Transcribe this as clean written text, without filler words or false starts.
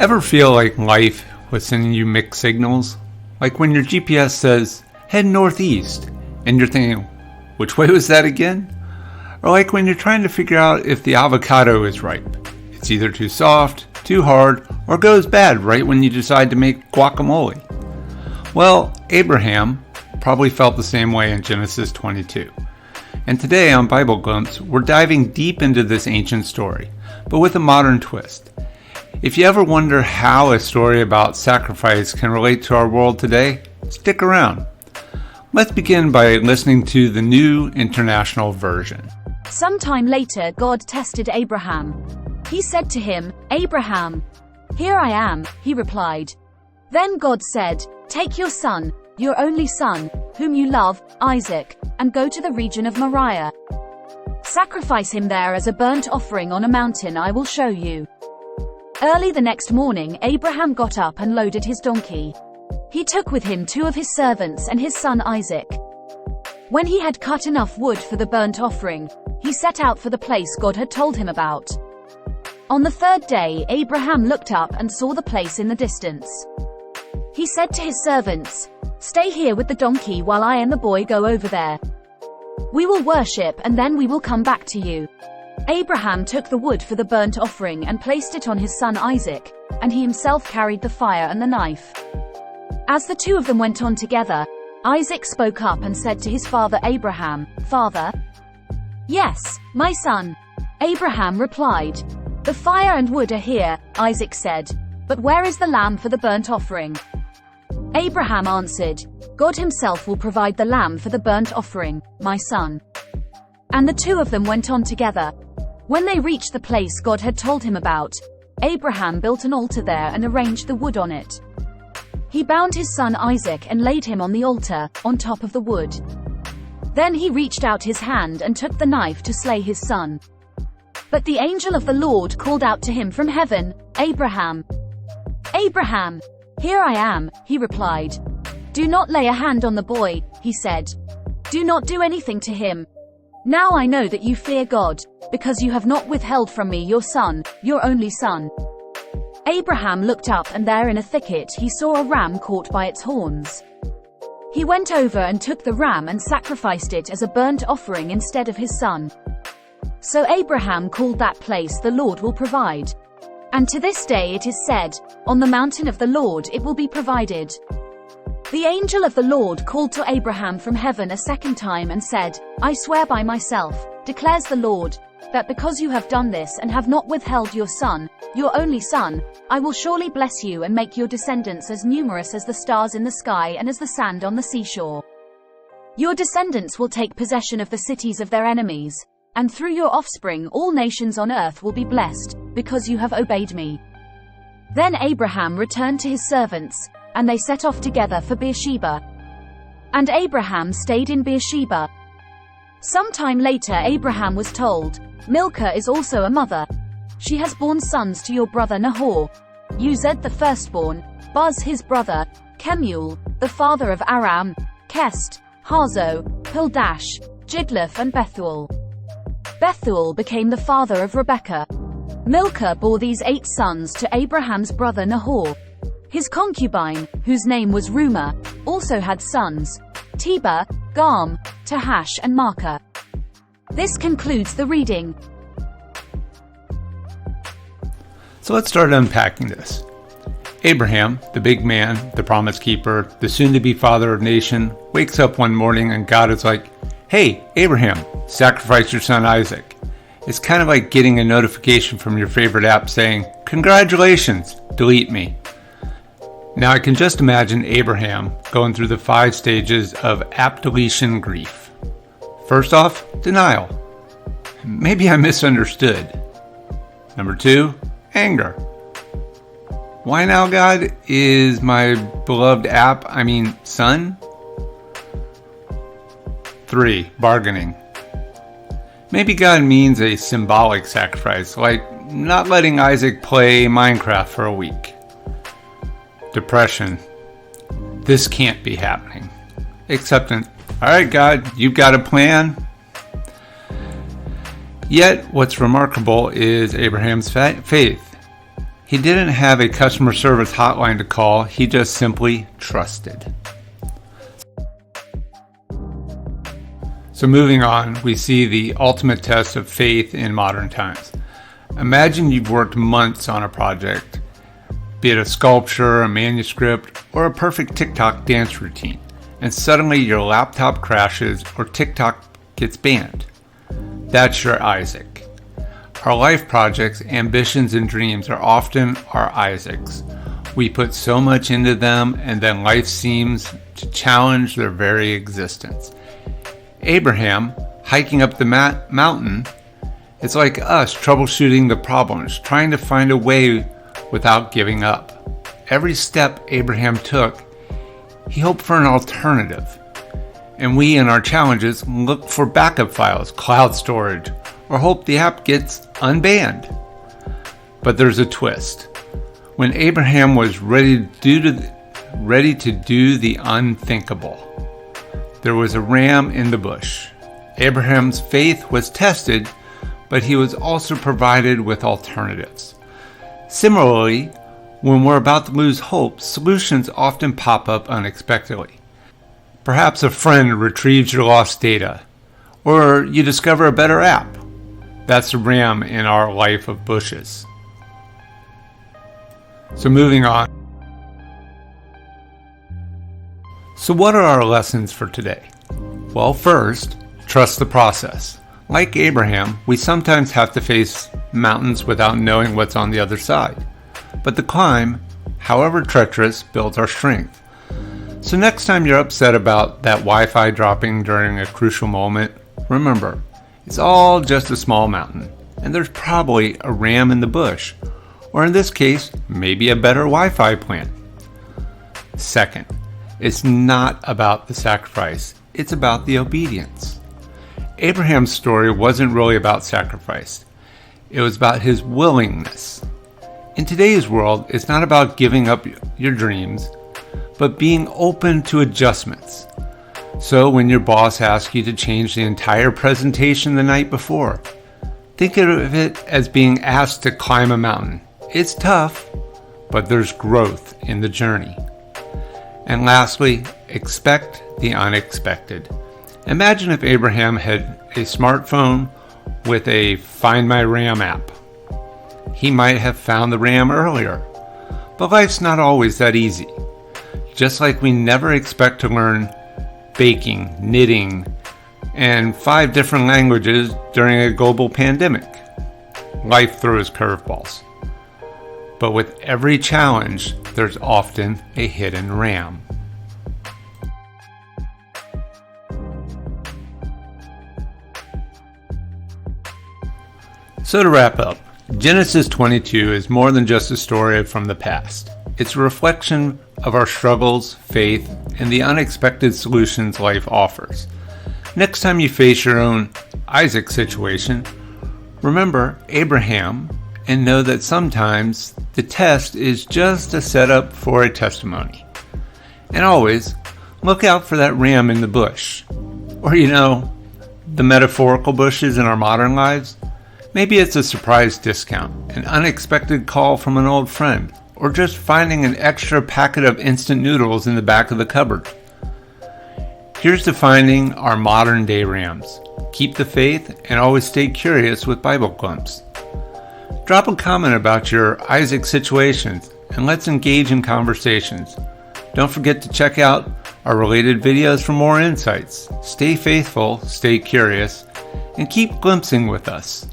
Ever feel like life was sending you mixed signals? Like when your GPS says, head northeast, and you're thinking, which way was that again? Or like when you're trying to figure out if the avocado is ripe. It's either too soft, too hard, or goes bad right when you decide to make guacamole. Well, Abraham probably felt the same way in Genesis 22. And today on BibleGlimpse, we're diving deep into this ancient story, but with a modern twist. If you ever wonder how a story about sacrifice can relate to our world today, stick around. Let's begin by listening to the New International Version. Sometime later, God tested Abraham. He said to him, "Abraham." "Here I am," he replied. Then God said, "Take your son, your only son, whom you love, Isaac, and go to the region of Moriah. Sacrifice him there as a burnt offering on a mountain I will show you." Early the next morning, Abraham got up and loaded his donkey. He took with him 2 of his servants and his son Isaac. When he had cut enough wood for the burnt offering, he set out for the place God had told him about. On the 3rd day, Abraham looked up and saw the place in the distance. He said to his servants, "Stay here with the donkey while I and the boy go over there. We will worship and then we will come back to you." Abraham took the wood for the burnt offering and placed it on his son Isaac, and he himself carried the fire and the knife. As the 2 of them went on together, Isaac spoke up and said to his father Abraham, "Father?" "Yes, my son," Abraham replied. "The fire and wood are here," Isaac said, "but where is the lamb for the burnt offering?" Abraham answered, "God himself will provide the lamb for the burnt offering, my son." And the 2 of them went on together. When they reached the place God had told him about, Abraham built an altar there and arranged the wood on it. He bound his son Isaac and laid him on the altar, on top of the wood. Then he reached out his hand and took the knife to slay his son. But the angel of the Lord called out to him from heaven, "Abraham! Abraham!" "Here I am," he replied. "Do not lay a hand on the boy," he said. "Do not do anything to him. Now I know that you fear God, because you have not withheld from me your son, your only son." Abraham looked up and there in a thicket he saw a ram caught by its horns. He went over and took the ram and sacrificed it as a burnt offering instead of his son. So Abraham called that place "The Lord will provide." And to this day it is said, "On the mountain of the Lord it will be provided." The angel of the Lord called to Abraham from heaven a second time and said, "I swear by myself, declares the Lord, that because you have done this and have not withheld your son, your only son, I will surely bless you and make your descendants as numerous as the stars in the sky and as the sand on the seashore. Your descendants will take possession of the cities of their enemies, and through your offspring all nations on earth will be blessed, because you have obeyed me." Then Abraham returned to his servants, and they set off together for Beersheba. And Abraham stayed in Beersheba. Sometime later Abraham was told, "Milcah is also a mother. She has borne sons to your brother Nahor, Uzed the firstborn, Buz his brother, Kemuel, the father of Aram, Kest, Hazo, Pildash, Jidlaph and Bethuel. Bethuel became the father of Rebekah. Milcah bore these 8 sons to Abraham's brother Nahor. His concubine, whose name was Reumah, also had sons, Tebah, Garm, Tahash and Maacah. This concludes the reading. So let's start unpacking this. Abraham, the big man, the promise keeper, the soon-to-be father of nation, wakes up one morning and God is like, "Hey, Abraham, sacrifice your son Isaac." It's kind of like getting a notification from your favorite app saying, "Congratulations, delete me." Now I can just imagine Abraham going through the 5 stages of app deletion grief. First off, denial. Maybe I misunderstood. Number 2, anger. Why now, God? Is my beloved app, son? 3, bargaining. Maybe God means a symbolic sacrifice, like not letting Isaac play Minecraft for a week. Depression. This can't be happening. Acceptance. All right, God, you've got a plan. Yet, what's remarkable is Abraham's faith. He didn't have a customer service hotline to call, he just simply trusted. So moving on, we see the ultimate test of faith in modern times. Imagine you've worked months on a project, be it a sculpture, a manuscript, or a perfect TikTok dance routine, and suddenly your laptop crashes or TikTok gets banned. That's your Isaac. Our life projects, ambitions, and dreams are often our Isaacs. We put so much into them, and then life seems to challenge their very existence. Abraham, hiking up the mountain, it's like us troubleshooting the problems, trying to find a way without giving up. Every step Abraham took, he hoped for an alternative. And we, in our challenges, look for backup files, cloud storage, or hope the app gets unbanned. But there's a twist. When Abraham was ready to do the unthinkable, there was a ram in the bush. Abraham's faith was tested, but he was also provided with alternatives. Similarly, when we're about to lose hope, solutions often pop up unexpectedly. Perhaps a friend retrieves your lost data, or you discover a better app. That's the ram in our life of bushes. So moving on. So what are our lessons for today? Well, first, trust the process. Like Abraham, we sometimes have to face mountains without knowing what's on the other side. But the climb, however treacherous, builds our strength. So next time you're upset about that Wi-Fi dropping during a crucial moment, remember, it's all just a small mountain, and there's probably a ram in the bush, or in this case, maybe a better Wi-Fi plan. Second, it's not about the sacrifice, it's about the obedience. Abraham's story wasn't really about sacrifice. It was about his willingness. In today's world, it's not about giving up your dreams, but being open to adjustments. So when your boss asks you to change the entire presentation the night before, think of it as being asked to climb a mountain. It's tough, but there's growth in the journey. And lastly, expect the unexpected. Imagine if Abraham had a smartphone with a Find My Ram app. He might have found the ram earlier. But life's not always that easy. Just like we never expect to learn baking, knitting, and 5 different languages during a global pandemic. Life throws curveballs. But with every challenge, there's often a hidden ram. So to wrap up, Genesis 22 is more than just a story from the past. It's a reflection of our struggles, faith, and the unexpected solutions life offers. Next time you face your own Isaac situation, remember Abraham and know that sometimes the test is just a setup for a testimony. And always, look out for that ram in the bush. Or the metaphorical bushes in our modern lives. Maybe it's a surprise discount, an unexpected call from an old friend, or just finding an extra packet of instant noodles in the back of the cupboard. Here's to finding our modern day rams. Keep the faith and always stay curious with BibleGlimpse. Drop a comment about your Isaac situations and let's engage in conversations. Don't forget to check out our related videos for more insights. Stay faithful, stay curious, and keep glimpsing with us.